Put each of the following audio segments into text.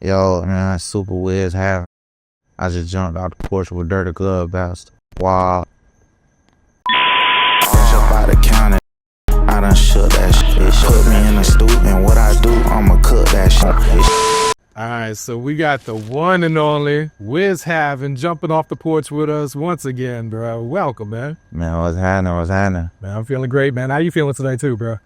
Yo, man, super Wizz Havinn. I just jumped out the porch with dirty glove bounced. Wow. Fresh up out the county, I done shook that shit. Put me in a stoop, and what I do, I'ma cook that shit. All right, so we got the one and only Wizz Havinn jumping off the porch with us once again, bro. Welcome, man. Man, what's happening? Man, I'm feeling great, man. How you feeling today, too, bro?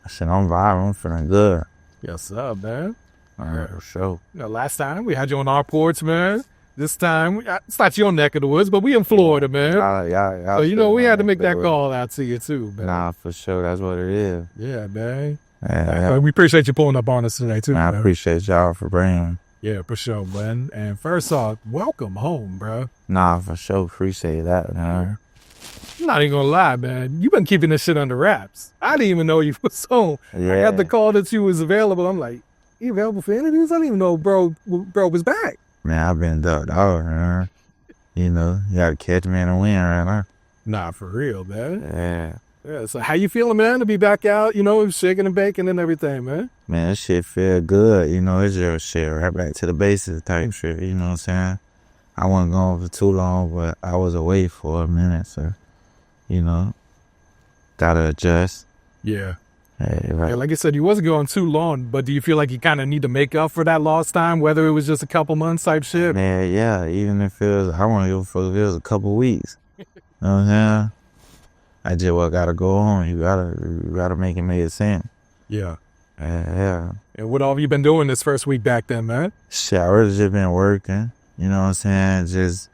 Shit, I'm vibing. I'm feeling good. Yes, up, man. All right, for sure. You know, last time we had you on our porch, man. This time, it's not your neck of the woods, but we in Florida, man. Y'all So, you know, we had to make that call out to you, too, man. Nah, for sure. That's what it is. Yeah, man. Yeah. We appreciate you pulling up on us today, too, man. I appreciate y'all for bringing me. Yeah, for sure, man. And first off, welcome home, bro. Nah, for sure. Appreciate that, man. I'm not even gonna lie, man. You've been keeping this shit under wraps. I didn't even know you was home. Yeah. I got the call that you was available. I'm like, you available for interviews? I didn't even know bro was back. Man, I've been ducked out, man. You know, you gotta catch me in the wind right now. Nah, for real, man. Yeah. Yeah, so how you feeling, man, to be back out, you know, shaking and baking and everything, man? Man, this shit feel good. You know, it's just shit right back to the basics type shit. You know what I'm saying? I wasn't gone for too long, but I was away for a minute, so, you know, gotta adjust. Yeah. Hey, right. Yeah, like I said, you wasn't going too long, but do you feel like you kind of need to make up for that lost time, whether it was just a couple months type shit? Man, yeah, even if it was, I want to go for if it was a couple weeks. You know what I'm saying? I just gotta go on. You gotta make it make sense. Yeah. Yeah. And what all have you been doing this first week back then, man? Shit, I really just been working. You know what I'm saying? Just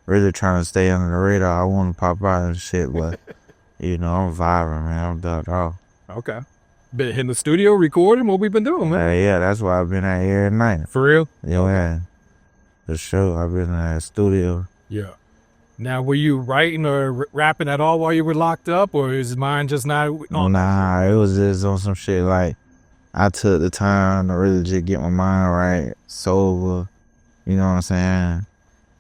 really trying to stay under the radar. I want to pop out and shit, but, you know, I'm vibing, man. I'm ducked off. Okay. Been in the studio recording what we've been doing, man. Yeah, that's why I've been out here at night. For real? Yeah. For sure, I've been in the studio. Yeah. Now, were you writing or rapping at all while you were locked up, or is mine just not on? Nah, it was just on some shit like I took the time to really just get my mind right, sober, you know what I'm saying,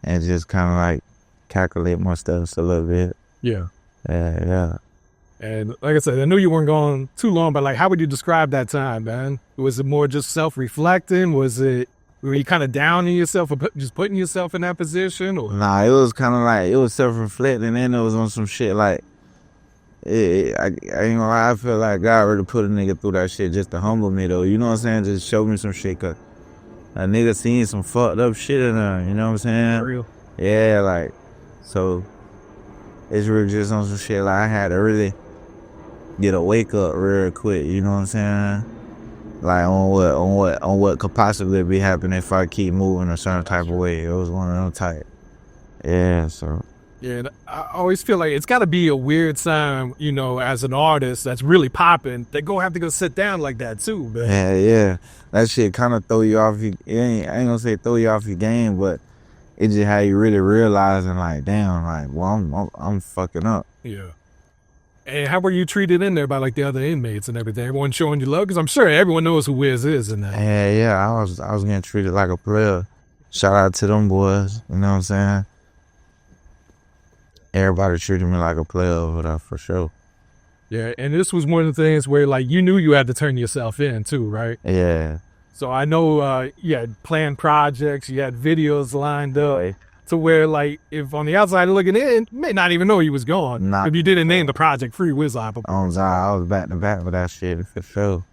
and just kind of like calculate my steps a little bit. Yeah. Yeah. And like I said, I knew you weren't gone too long, but like, how would you describe that time, man? Was it more just self-reflecting? Were you kind of down on yourself or just putting yourself in that position? Or? Nah, it was kind of like, it was self-reflecting, and it was on some shit like, I ain't gonna lie, I feel like God really put a nigga through that shit just to humble me, though. You know what I'm saying? Just show me some shit, cause a nigga seen some fucked up shit in there, you know what I'm saying? For real? Yeah, like, so it's really just on some shit like I had to really get a wake up real quick, you know what I'm saying? Like on what could possibly be happening if I keep moving a certain type of way. It was one of them type. Yeah, so. Yeah, and I always feel like it's got to be a weird time, you know, as an artist that's really popping, they have to go sit down like that too, man. Yeah. That shit kind of throw you off. I ain't gonna say throw you off your game, but it's just how you really realizing like, damn, like, well, I'm fucking up. Yeah. And how were you treated in there by like the other inmates and everything? Everyone showing you love? Because I'm sure everyone knows who Wizz is in that. Yeah. I was getting treated like a player. Shout out to them boys. You know what I'm saying? Everybody treated me like a player over there for sure. Yeah, and this was one of the things where like you knew you had to turn yourself in too, right? Yeah. So I know you had planned projects, you had videos lined up. To where, like, if on the outside looking in, you may not even know he was gone. Nah. If you didn't name the project Free Wizz Havinn. I was back to back with that shit for sure.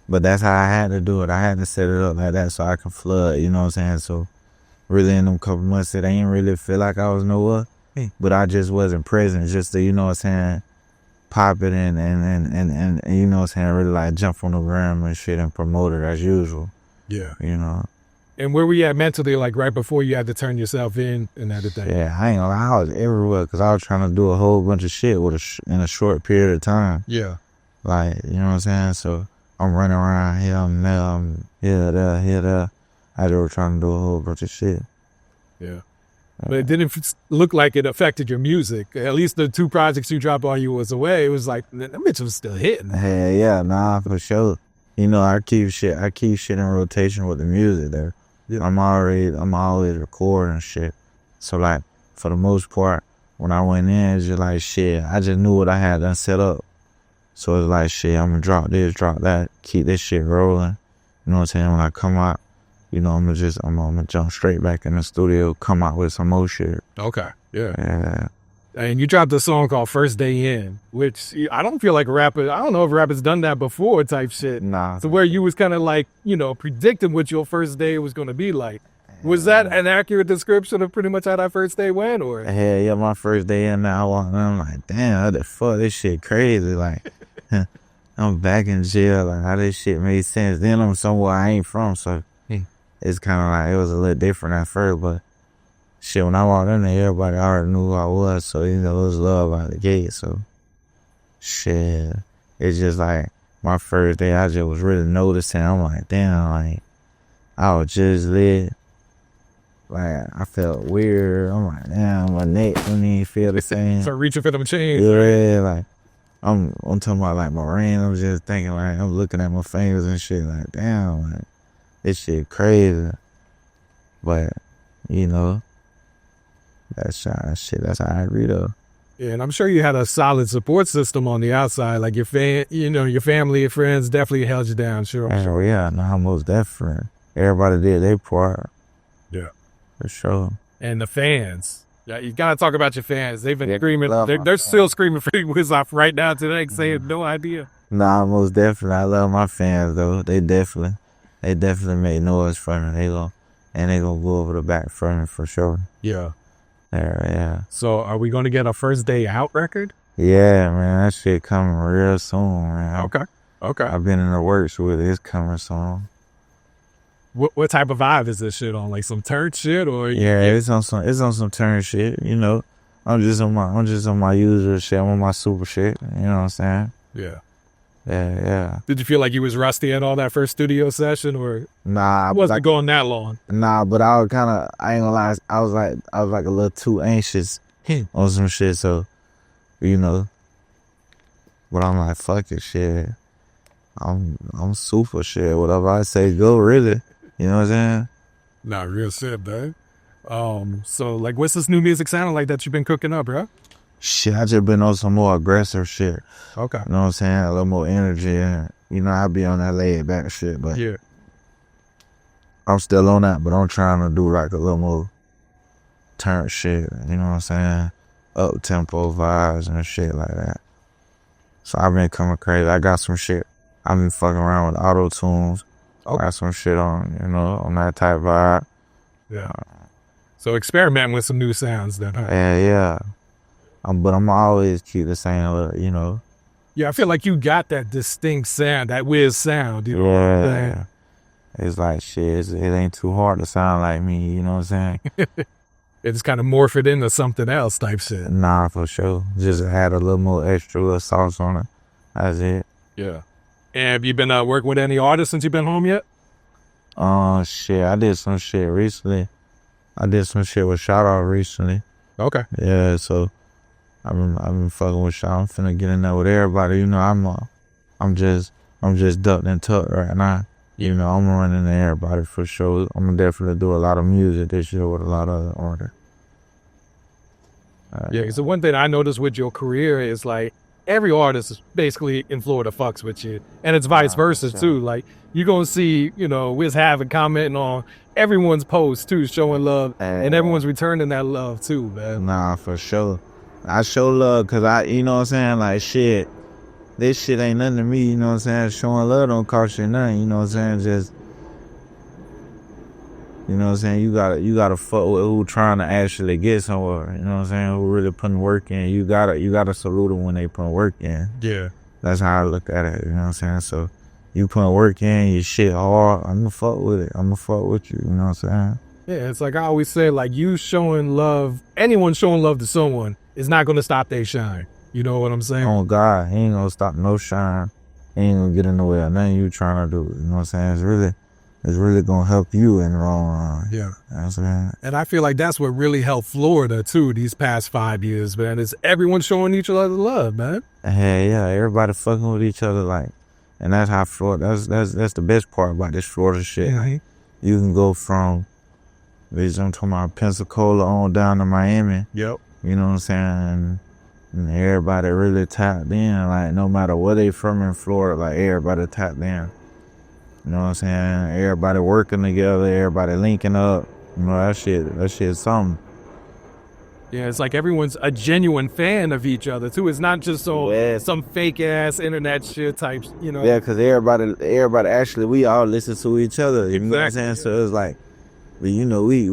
But that's how I had to do it. I had to set it up like that so I could flood, you know what I'm saying? So really in them couple months, it ain't really feel like I was nowhere. But I just wasn't present just to, you know what I'm saying, pop it and you know what I'm saying, really like jump on the gram and shit and promote it as usual. Yeah. You know. And where were you at mentally, like right before you had to turn yourself in and everything? Yeah, I ain't gonna lie, I was everywhere because I was trying to do a whole bunch of shit in a short period of time. Yeah. Like, you know what I'm saying? So I'm running around here, I'm there, I'm here, there. I just was trying to do a whole bunch of shit. Yeah. But it didn't look like it affected your music. At least the 2 projects you dropped while you was away, it was like, that bitch was still hitting. Yeah, nah, for sure. You know, I keep shit in rotation with the music there. Yeah. I'm always recording shit. So like, for the most part, when I went in, it's just like shit, I just knew what I had done set up. So it's like shit, I'm gonna drop this, drop that, keep this shit rolling. You know what I'm saying? When I come out, you know, I'm gonna jump straight back in the studio, come out with some more shit. Okay. Yeah. Yeah. And you dropped a song called First Day In, which I don't feel like a rapper, I don't know if rappers done that before type shit. Nah. So where you was kind of like, you know, predicting what your first day was going to be like. Was that an accurate description of pretty much how that first day went, or? Hell yeah, my first day in there, I walked in, I'm like, damn, what the fuck, this shit crazy. Like, I'm back in jail, like, how this shit made sense. Then I'm somewhere I ain't from, so it's kind of like, it was a little different at first, but shit, when I walked in there, everybody already knew who I was, so, you know, it was love out the gate, so, shit. It's just like, my first day, I just was really noticing, I'm like, damn, like, I was just lit. Like, I felt weird. I'm like, damn, my neck don't even feel the same. So reaching for them chains. Yeah, like, I'm talking about, like, my ring. I'm just thinking, like, I'm looking at my fingers and shit, like, damn, like, this shit crazy. But, you know, that's how I read up. Yeah, and I'm sure you had a solid support system on the outside. Like your family and friends definitely held you down. Sure. Oh, yeah, no, most definitely. Everybody did their part. Yeah. For sure. And the fans. Yeah, you gotta talk about your fans. They've been screaming. They're fans. still screaming for Wizz off right now today, saying no idea. Nah, most definitely. I love my fans though. They definitely make noise for me. They gonna go over the back for me for sure. Yeah. Yeah. So are we gonna get a First Day Out record? Yeah, man, that shit coming real soon, man. Okay. I've been in the works with it. It's coming soon. What type of vibe is this shit on? Like some turd shit or? Yeah, it's on some turn shit. You know, I'm just on my usual shit. I'm on my super shit. You know what I'm saying? Yeah. Yeah. Did you feel like you was rusty at all that first studio session, or Nah, it wasn't going that long? Nah, but I was kind of, I ain't gonna lie, I was like a little too anxious on some shit. So, you know, but I'm like, fuck it, shit. I'm super shit. Whatever I say, go really. You know what I'm saying? Nah, real shit, man. So like, what's this new music sounding like that you've been cooking up, bro? Shit, I just been on some more aggressive shit. Okay. You know what I'm saying? A little more energy. And, you know, I be on that laid back shit, but yeah, I'm still on that, but I'm trying to do like a little more turn shit. You know what I'm saying? Up tempo vibes and shit like that. So I've been coming crazy. I got some shit. I've been fucking around with auto tunes. Okay. Got some shit on, you know, on that type vibe. Yeah. So experimenting with some new sounds then. Huh? Yeah. But I'm always keep the same, you know. Yeah, I feel like you got that distinct sound, that Wizz sound. You know what I'm saying? It's like shit. It ain't too hard to sound like me. You know what I'm saying? It's kind of morphed it into something else type shit. Nah, for sure. Just add a little more extra little sauce on it. That's it. Yeah. And have you been working with any artists since you've been home yet? Shit. I did some shit recently. I did some shit with Shout Out recently. Okay. Yeah, so I've been fucking with Shout Out. I'm finna get in there with everybody. You know, I'm just ducked and tucked right now. You know, I'm running to everybody for sure. I'm gonna definitely do a lot of music this year with a lot of other artists. Yeah, because the one thing I noticed with your career is like every artist basically in Florida fucks with you, and it's vice versa too. Like you're gonna see, you know, Wizz Havinn commenting on everyone's posts too, showing love, and everyone's returning that love too, man. Nah, for sure. I show love because you know what I'm saying, like shit. This shit ain't nothing to me, you know what I'm saying? Showing love don't cost you nothing, you know what I'm saying? Just, you know what I'm saying? You gotta fuck with who trying to actually get somewhere, you know what I'm saying? Who really putting work in. You gotta salute them when they putting work in. Yeah. That's how I look at it, you know what I'm saying? So, you putting work in, your shit hard, I'm gonna fuck with it. I'm gonna fuck with you, you know what I'm saying? Yeah, it's like I always say, like you showing love, anyone showing love to someone is not gonna stop their shine. You know what I'm saying? Oh God, he ain't gonna stop no shine. He ain't gonna get in the way of nothing you trying to do. You know what I'm saying? It's really gonna help you in the long run. Yeah. You know what I'm saying? And I feel like that's what really helped Florida too these past 5 years, man. Is everyone showing each other love, man. Hey, yeah, everybody fucking with each other, like, and that's how Florida. That's the best part about this Florida shit. Yeah. You can go from, I'm talking about Pensacola on down to Miami. Yep. You know what I'm saying? And everybody really tapped in, like no matter where they from in Florida, like everybody tapped in. You know what I'm saying? Everybody working together, everybody linking up. You know, that shit's something. Yeah, it's like everyone's a genuine fan of each other too. It's not just some fake ass internet shit type, you know. Yeah, because everybody actually, we all listen to each other. You know what I'm saying? So it's like, you know, we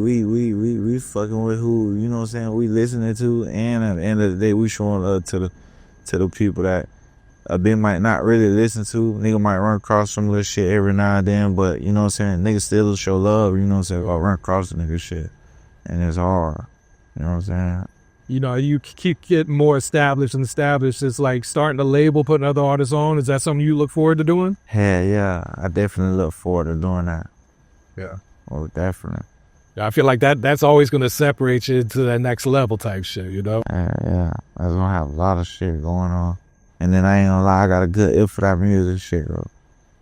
fucking with who, you know what I'm saying, we listening to, and at the end of the day, we showing love to the people that they might not really listen to. Nigga might run across some little shit every now and then, but you know what I'm saying, niggas still show love, you know what I'm saying, or run across the nigga shit. And it's hard. You know what I'm saying? You know, you keep getting more established. It's like starting a label, putting other artists on. Is that something you look forward to doing? Hell yeah. I definitely look forward to doing that. Yeah. Oh, definitely. Yeah, I feel like that's always going to separate you to that next level type shit, you know? Yeah. I was going to have a lot of shit going on. And then I ain't gonna lie, I got a good ear for that music shit, bro.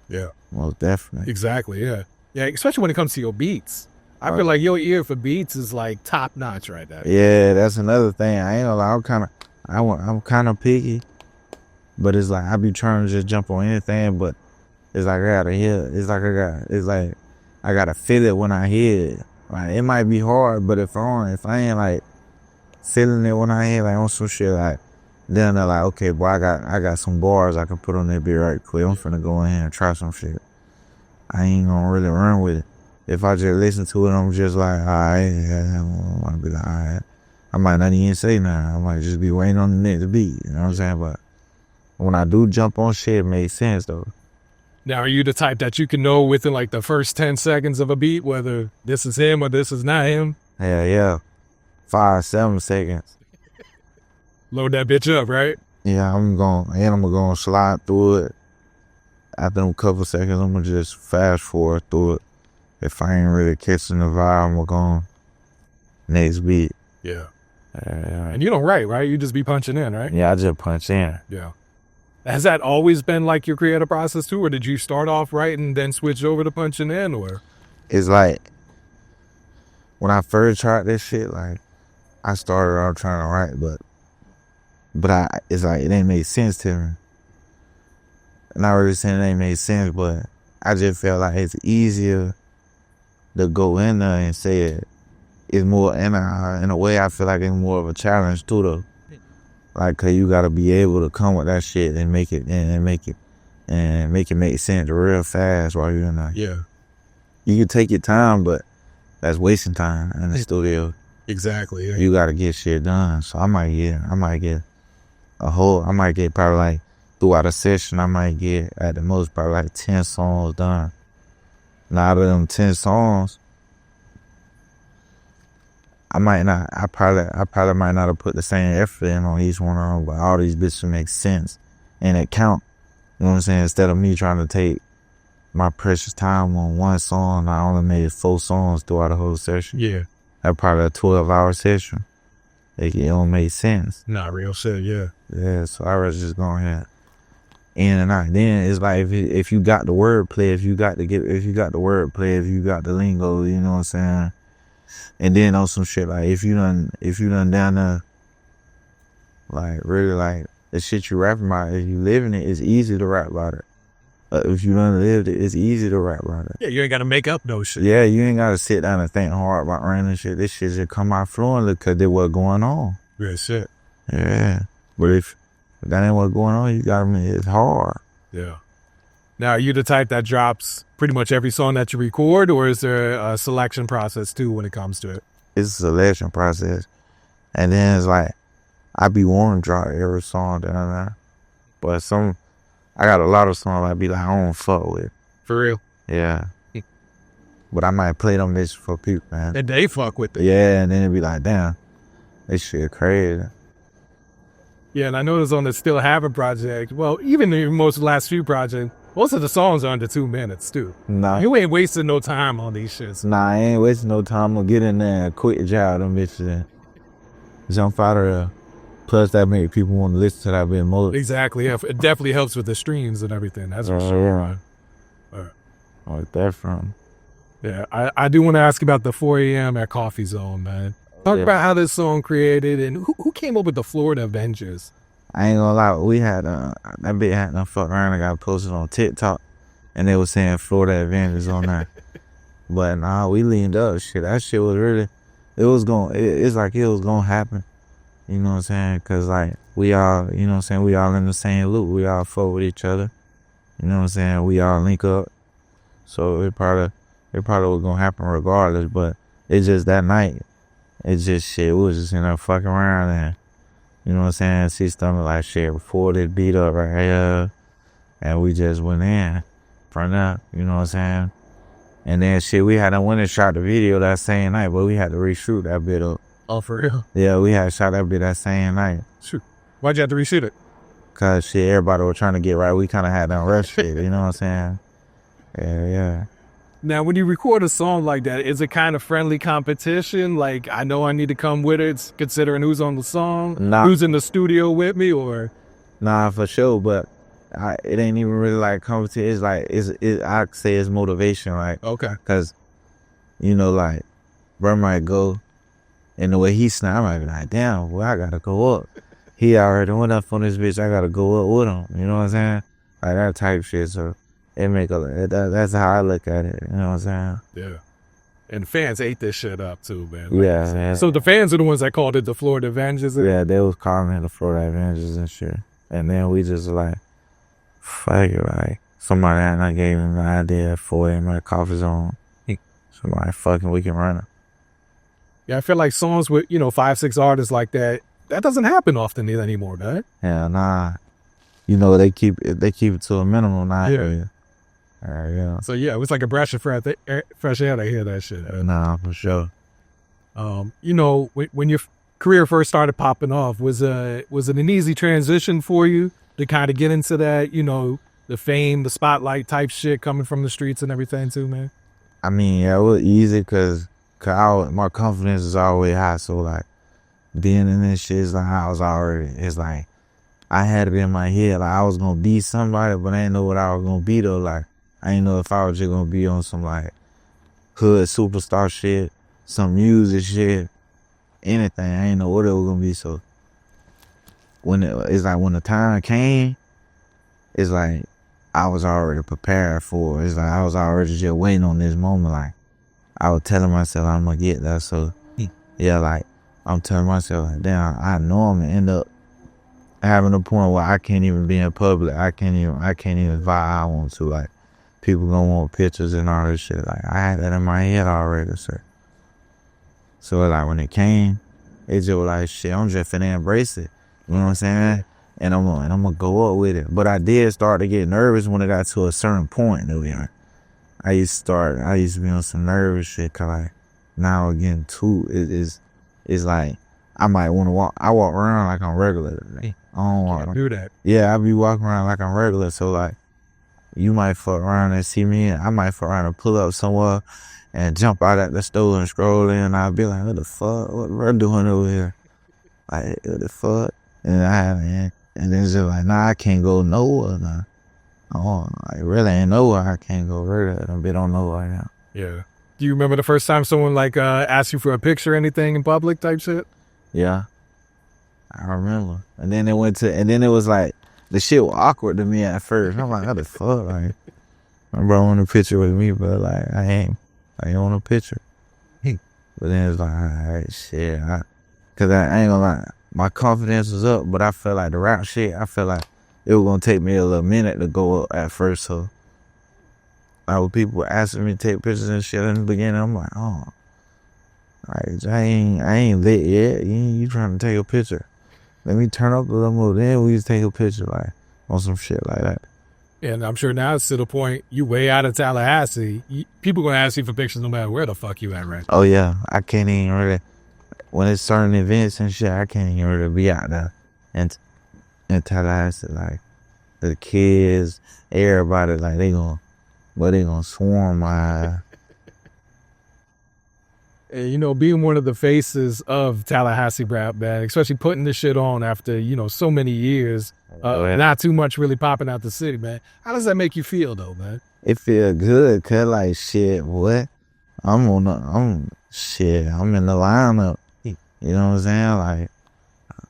Yeah. Most definitely. Exactly, yeah. Yeah, especially when it comes to your beats. I feel like your ear for beats is like top notch right now. Yeah, that's another thing. I ain't gonna lie, I'm kind of picky, but it's like I be trying to just jump on anything, but it's like I gotta hear. It's like I gotta feel it when I hear it. Like it might be hard, but if I ain't like feeling it when I hear like on some shit, like then they're like, okay, boy, I got some bars I can put on that beat right quick. I'm finna go in here and try some shit. I ain't gonna really run with it. If I just listen to it, I'm just like, all right, I might be like, all right. I might not even say nothing. I might just be waiting on the next beat. You know what I'm saying? But when I do jump on shit, it makes sense, though. Now, are you the type that you can know within like the first 10 seconds of a beat whether this is him or this is not him? Hell yeah. 5, 7 seconds. Load that bitch up, right? Yeah, I'm gonna slide through it. After them couple seconds, I'm gonna just fast forward through it. If I ain't really catching the vibe, I'm gonna go next beat. Yeah. And you don't write, right? You just be punching in, right? Yeah, I just punch in. Yeah. Has that always been like your creative process too, or did you start off writing then switch over to punching in, or? It's like, when I first tried this shit, like, I started out trying to write, but it's like, it ain't made sense to me. Not really saying it ain't made sense, but I just felt like it's easier to go in there and say it. It's more, in a way, I feel like it's more of a challenge too, though. Like, cause you gotta be able to come with that shit and make it make sense real fast while you're in there. Yeah. You can take your time, but that's wasting time in the studio. Exactly. Yeah. You gotta get shit done. So I might get probably like, throughout a session, I might get at the most probably like 10 songs done. Now out of them 10 songs, I probably might not have put the same effort in on each one of them, but all these bitches make sense and it count. You know what I'm saying? Instead of me trying to take my precious time on one song, I only made 4 songs throughout the whole session. Yeah. That's probably a 12-hour session. It don't make sense. Not real shit, yeah. Yeah, so I was just going ahead. In and out. Then it's like if you got the wordplay, if you got the wordplay, if you got the lingo, you know what I'm saying? And then on some shit like if you done down there, like really like the shit you rapping about, if you living it, it's easy to rap about it. If you done lived it, it's easy to rap about it. Yeah, you ain't gotta make up no shit. Yeah, you ain't gotta sit down and think hard about random shit. This shit just come out fluently because it what's going on. Yeah, shit. Yeah, but if that ain't what's going on, you gotta it's hard. Yeah. Now, are you the type that drops pretty much every song that you record, or is there a selection process too when it comes to it? It's a selection process. And then it's like, I be wanting to drop every song that I know. But I got a lot of songs I be like, I don't fuck with. For real? Yeah. But I might play them bitches for people, man. And they fuck with it. Yeah, and then it be like, damn, this shit crazy. Yeah, and I noticed on the Still Having project, well, even the most last few projects, most of the songs are under 2 minutes, too. Nah. You ain't wasting no time on these shits. Nah, I ain't wasting no time. I'm gonna get in there and quit job them bitches and jump out of there. Plus, that make people want to listen to that bit more. Exactly, yeah. It definitely helps with the streams and everything. That's for sure. Oh, that from? Yeah, I do want to ask about the 4 a.m. at Coffee Zone, man. Talk about how this song created and who came up with the Florida Avengers? I ain't gonna lie, we had that bit had done fucked around and got posted on TikTok, and they were saying Florida Avengers on there. But nah, we leaned up. Shit, that shit was really, it's like it was gonna happen. You know what I'm saying? Cause like we all, you know what I'm saying, we all in the same loop. We all fuck with each other. You know what I'm saying? We all link up. So it probably was gonna happen regardless. But it's just that night, it's just shit. We was just in there fucking around and, you know what I'm saying? See something like shit before they beat up right here. And we just went in from there, you know what I'm saying? And then shit, we had went and shot the video that same night, but we had to reshoot that bit up. Oh, for real? Yeah, we had shot that bit that same night. Shoot. Why'd you have to reshoot it? Cause shit, everybody was trying to get right. We kind of had that rush shit, you know what I'm saying? Yeah. Now, when you record a song like that, is it kind of friendly competition? Like, I know I need to come with it, considering who's on the song, who's in the studio with me, or? Nah, for sure, but it ain't even really like competition. It's like, I'd say it's motivation, like. Okay. Cause, you know, like, bro might go, and the way he snap, I might be like, damn, well, I gotta go up. He already went up on this bitch, I gotta go up with him. You know what I'm saying? Like that type shit, so that's how I look at it. You know what I'm saying? Yeah. And fans ate this shit up too, man. Like, yeah, man. So the fans are the ones that called it the Florida Avengers? Yeah, they was calling it the Florida Avengers and shit. And then we just like, fuck it, like, somebody and I gave him the idea for him, my coffee zone. Somebody fucking, we can run it. Yeah, I feel like songs with, 5-6 artists like that doesn't happen often anymore, man. Yeah, nah. You know, they keep it to a minimum now. Yeah. Yeah. So yeah, it was like a breath of fresh air to hear that shit. Nah, for sure. When your career first started popping off, was it an easy transition for you to kind of get into that, the fame, the spotlight type shit coming from the streets and everything too, man? I mean, yeah, it was easy because my confidence is always high. So like being in this shit is like it's like I had it in my head like I was gonna be somebody, but I didn't know what I was gonna be though. Like I didn't know if I was just gonna be on some like hood superstar shit, some music shit, anything. I didn't know what it was gonna be. So when the time came, it's like I was already prepared for it. It's like I was already just waiting on this moment. Like I was telling myself I'm gonna get that. So yeah, like I'm telling myself, like, damn, I know I'm gonna end up having a point where I can't even be in public. I can't even vibe how I want to. Like people gonna want pictures and all this shit. Like I had that in my head already, sir. So like when it came, it just was like shit. I'm just finna embrace it. You know what I'm saying? And I'm gonna go up with it. But I did start to get nervous when it got to a certain point. I used to be on some nervous shit. Cause like now again too, it's like I might want to walk. I walk around like I'm regular. I don't walk. Do that. Yeah, I be walking around like I'm regular. So like, you might fuck around and see me, and I might fuck around and pull up somewhere and jump out at the store and scroll in. And I'll be like, what the fuck? What we're doing over here? Like, what the fuck? And then it's just like, nah, I can't go nowhere now. I really ain't nowhere I can't go. Really, I don't know right now. Yeah. Do you remember the first time someone like asked you for a picture or anything in public type shit? Yeah, I remember. And then it was like, the shit was awkward to me at first. I'm like, what the fuck? Like, my bro want a picture with me, but like, I ain't want a picture. But then it's like, all right, shit. Cause I ain't gonna lie, my confidence was up, but I felt like the rap shit, I felt like it was gonna take me a little minute to go up at first. So, like, when people were asking me to take pictures and shit in the beginning, I'm like, oh. Like, I ain't lit yet. You trying to take a picture? Let me turn up a little more. Then we just take a picture, like on some shit like that. And I'm sure now it's to the point you way out of Tallahassee. People gonna ask you for pictures no matter where the fuck you at, right? Oh yeah, I can't even really. When it's certain events and shit, I can't even really be out there in Tallahassee. Like the kids, everybody, like they gonna swarm my ass. And, being one of the faces of Tallahassee rap, man, especially putting this shit on after, so many years, not too much really popping out the city, man. How does that make you feel, though, man? It feel good, cause like shit, what? I'm in the lineup. You know what I'm saying? Like,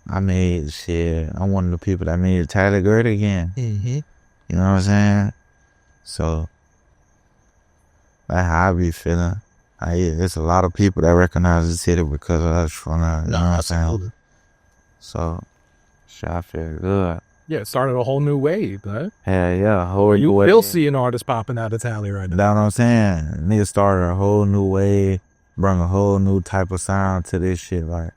I made shit. I'm one of the people that made Tyler Gert again. Mm-hmm. You know what I'm saying? So That's how I be feeling. It's a lot of people that recognize the city because of us from that. You know what I'm saying? So, shit, I feel good. Yeah, it started a whole new wave, huh? Hell yeah, whole new You wave. still seeing artists popping out of Tally right now. That's what I'm saying. Niggas started a whole new wave, bring a whole new type of sound to this shit, like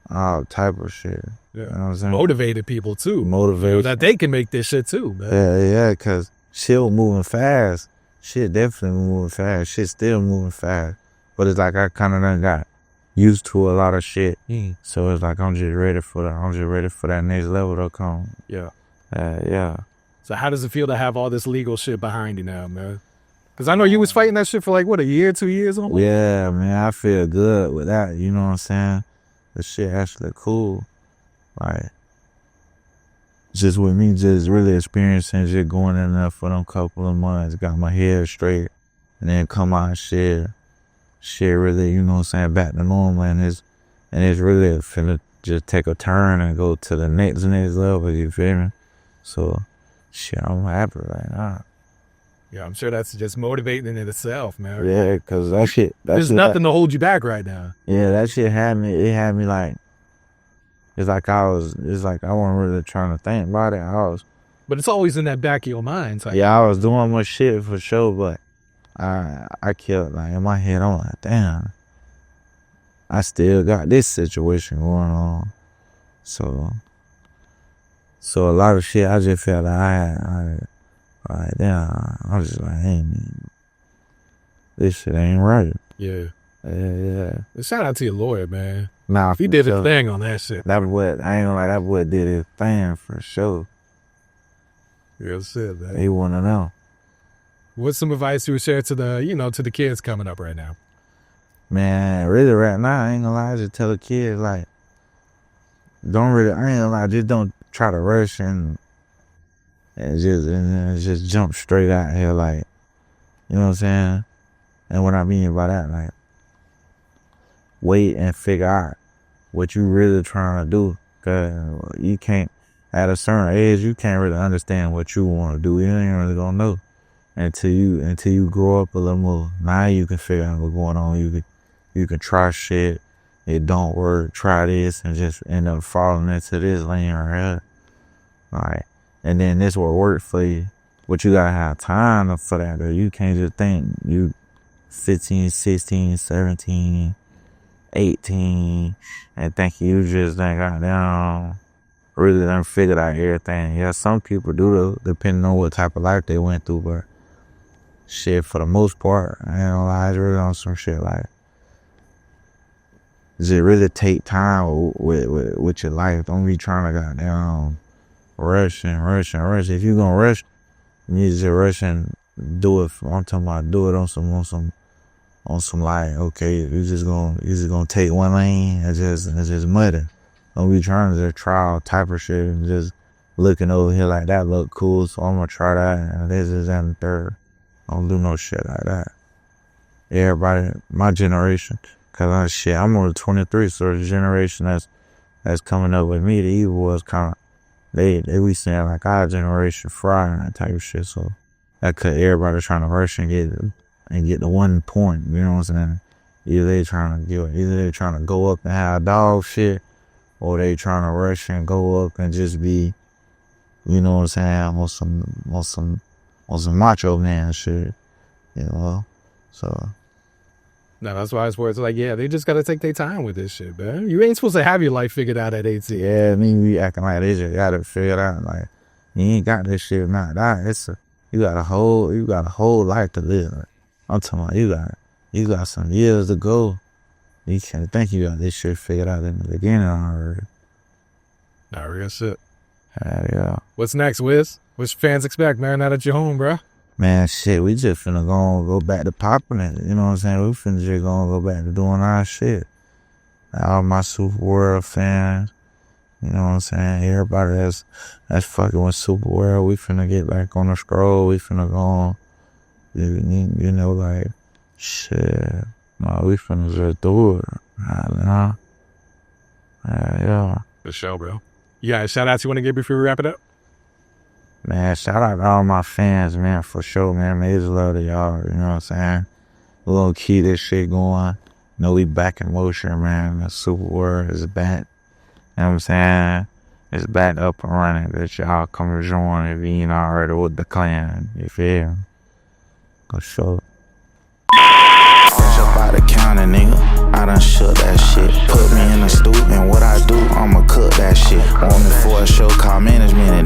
all type of shit. Yeah. You know what I'm saying? Motivated people too. Motivated. That they can make this shit too, man. Yeah, cause shit was moving fast. Shit definitely moving fast. Shit still moving fast. But it's like I kind of done got used to a lot of shit. So it's like I'm just ready for that. I'm just ready for that next level to come. Yeah. Yeah. So how does it feel to have all this legal shit behind you now, man? Because I know you was fighting that shit for like, what, a year, 2 years? Almost? Yeah, man, I feel good with that. You know what I'm saying? The shit actually cool. Like, just with me just really experiencing just going in there for them couple of months, got my hair straight, and then come out shit really, you know what I'm saying, back to normal, and it's really finna just take a turn and go to the next level, you feel me? So, shit, I'm happy right now. Yeah, I'm sure that's just motivating in itself, man. Yeah, cause that shit. There's nothing to hold you back right now. Yeah, that shit had me like, it's like I wasn't really trying to think about it. But it's always in that back of your mind. Like, yeah, I was doing my shit for sure, but I kept like in my head, I'm like, damn, I still got this situation going on. So a lot of shit I just felt like damn, I was just like, hey, this shit ain't right. Yeah. Yeah. Shout out to your lawyer, man. Nah, he did his thing on that shit. I ain't gonna lie, that boy did his thing for sure. Real shit, man. He wanna know. What's some advice you would share to the kids coming up right now? Man, really right now, I ain't gonna lie, I just tell the kids like, just don't try to rush and just jump straight out here, like, you know what I'm saying? And what I mean by that, like, wait and figure out what you really trying to do. Cause you can't, at a certain age, you can't really understand what you want to do. You ain't really gonna know until you grow up a little more. Now you can figure out what's going on. You can try shit. It don't work. Try this and just end up falling into this lane right here. Like, and then this will work for you. But you gotta have time for that. Though. You can't just think you 15, 16, 17, 18 and think you just ain't got down really done figured out everything. Yeah, some people do though, depending on what type of life they went through, but shit, for the most part, I ain't gonna lie, it's really on some shit like, just really take time with your life. Don't be trying to goddamn rush. If you gonna rush, you need to just rush and do it. I'm talking about do it on some like, okay, you just gonna take one lane and just mudding. Don't be trying to just try all type of shit and just looking over here like that look cool, so I'm gonna try that and this and the third. Don't do no shit like that. Everybody, my generation, cause I'm only 23, so the generation that's coming up with me, the evil was kind of, they be saying like our generation fried and that type of shit, so that cut everybody trying to rush and get the 1 point, you know what I'm saying? Either they trying to go up and have dog shit, or they trying to rush and go up and just be, you know what I'm saying, on some macho man shit, you know? So. No, that's why it's where it's like, yeah, they just got to take their time with this shit, man. You ain't supposed to have your life figured out at 18. Yeah, I mean, we acting like they just got it figured out. Like, you ain't got this shit knocked out. You got a whole life to live. Like, I'm talking about you got some years to go. You can't think you got this shit figured out in the beginning already. Not real shit. Yeah. What's next, Wiz? What fans expect, man, now that you're home, bro? Man, shit, we just finna go back to popping it. You know what I'm saying? We finna just go back to doing our shit. All my Super World fans, you know what I'm saying? Everybody that's fucking with Super World, we finna get back on the scroll. We finna go on, you know, like, shit. No, we finna just do it. Yeah. The show, bro. You got a shout out you want to give before we wrap it up? Man, shout out to all my fans, man, for sure, man. Major love to y'all, you know what I'm saying? Little key, this shit going. Know we back in motion, man. The Super World is back. You know what I'm saying? It's back up and running. That y'all come to join if you ain't already with the clan. You feel? Go show. Fresh up out the counter, nigga.